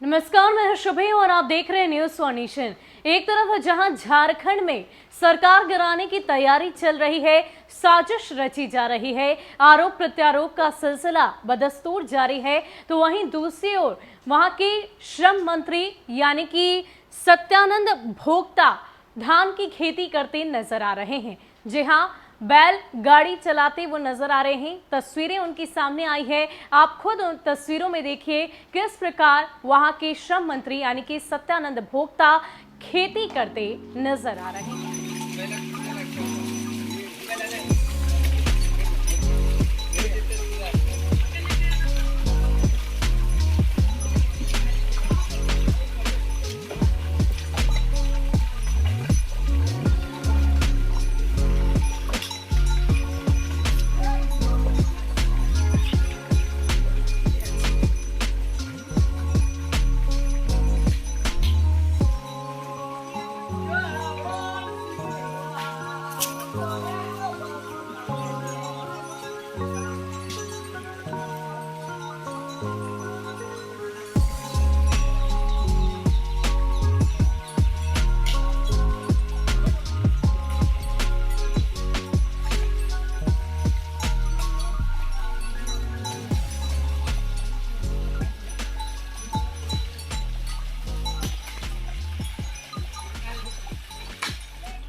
नमस्कार, मैं शुभे और आप देख रहे हैं न्यूज फॉर नेशन। एक तरफ जहां झारखंड में सरकार गिराने की तैयारी चल रही है, साजिश रची जा रही है, आरोप प्रत्यारोप का सिलसिला बदस्तूर जारी है, तो वहीं दूसरी ओर वहां के श्रम मंत्री यानी कि सत्यानंद भोक्ता धान की खेती करते नजर आ रहे हैं। जी हां, बैल गाड़ी चलाते वो नजर आ रहे हैं। तस्वीरें उनकी सामने आई है, आप खुद उन तस्वीरों में देखिए किस प्रकार वहां के श्रम मंत्री यानी कि सत्यानंद भोक्ता खेती करते नजर आ रहे हैं।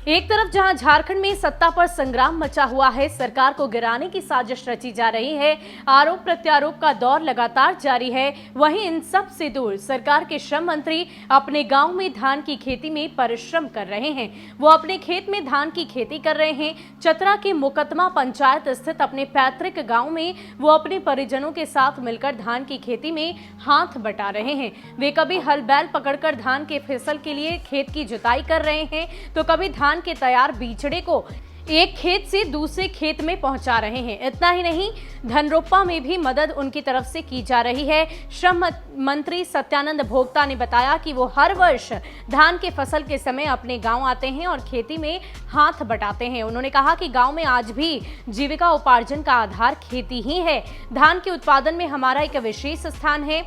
एक तरफ जहां झारखंड में सत्ता पर संग्राम मचा हुआ है, सरकार को गिराने की साजिश रची जा रही है, आरोप प्रत्यारोप का दौर लगातार जारी है, वहीं इन सब से दूर सरकार के श्रम मंत्री अपने गांव में धान की खेती में परिश्रम कर रहे हैं। वो अपने खेत में धान की खेती कर रहे हैं। चतरा के मुकदमा पंचायत स्थित अपने पैतृक गाँव में वो अपने परिजनों के साथ मिलकर धान की खेती में हाथ बटा रहे हैं। वे कभी हल बैल पकड़कर धान के फसल के लिए खेत की जुताई कर रहे हैं, तो कभी धान के तैयार बीजड़े को एक खेत से दूसरे खेत में पहुंचा रहे हैं। इतना ही नहीं, धनरोपा में भी मदद उनकी तरफ से की जा रही है। श्रम मंत्री सत्यानंद भोक्ता ने बताया कि वो हर वर्ष धान के फसल के समय अपने गांव आते हैं और खेती में हाथ बटाते हैं। उन्होंने कहा कि गांव में आज भी जीविका उपार्जन का आधार खेती ही है। धान के उत्पादन में हमारा एक विशेष स्थान है।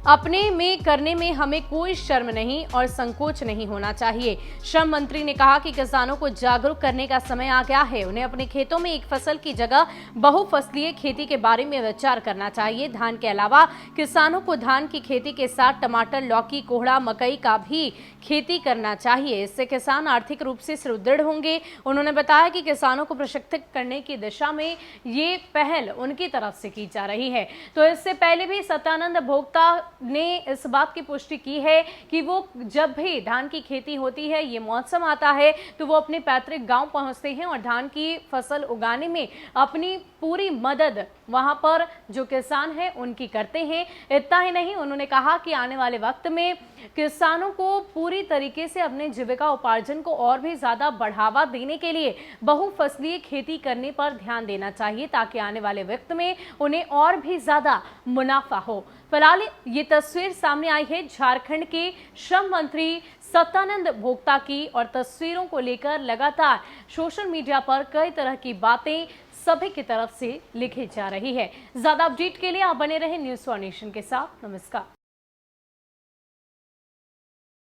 अपने में करने में हमें कोई शर्म नहीं और संकोच नहीं होना चाहिए। श्रम मंत्री ने कहा कि किसानों को जागरूक करने का समय आ गया है। उन्हें अपने खेतों में एक फसल की जगह बहुफसलीय खेती के बारे में विचार करना चाहिए। धान के अलावा किसानों को धान की खेती के साथ टमाटर, लौकी, कोहड़ा, मकई का भी खेती करना चाहिए। इससे किसान आर्थिक रूप से सुदृढ़ होंगे। उन्होंने बताया कि किसानों को प्रशिक्षित करने की दिशा में ये पहल उनकी तरफ से की जा रही है। तो इससे पहले भी सत्यानंद भोक्ता ने इस बात की पुष्टि की है कि वो जब भी धान की खेती होती है, ये मौसम आता है, तो वो अपने पैतृक गांव पहुंचते हैं और धान की फसल उगाने में अपनी पूरी मदद वहां पर जो किसान हैं उनकी करते हैं। इतना ही नहीं, उन्होंने कहा कि आने वाले वक्त में किसानों को पूरी तरीके से अपने जीविका उपार्जन को और भी ज्यादा बढ़ावा देने के लिए बहुफसलीय खेती करने पर ध्यान देना चाहिए, ताकि आने वाले वक्त में उन्हें और भी ज्यादा मुनाफा हो। फिलहाल ये तस्वीर सामने आई है झारखंड के श्रम मंत्री सत्यानंद भोक्ता की, और तस्वीरों को लेकर लगातार सोशल मीडिया पर कई तरह की बातें सभी की तरफ से लिखी जा रही है। ज्यादा अपडेट के लिए आप बने रहें न्यूज फॉर नेशन के साथ। नमस्कार।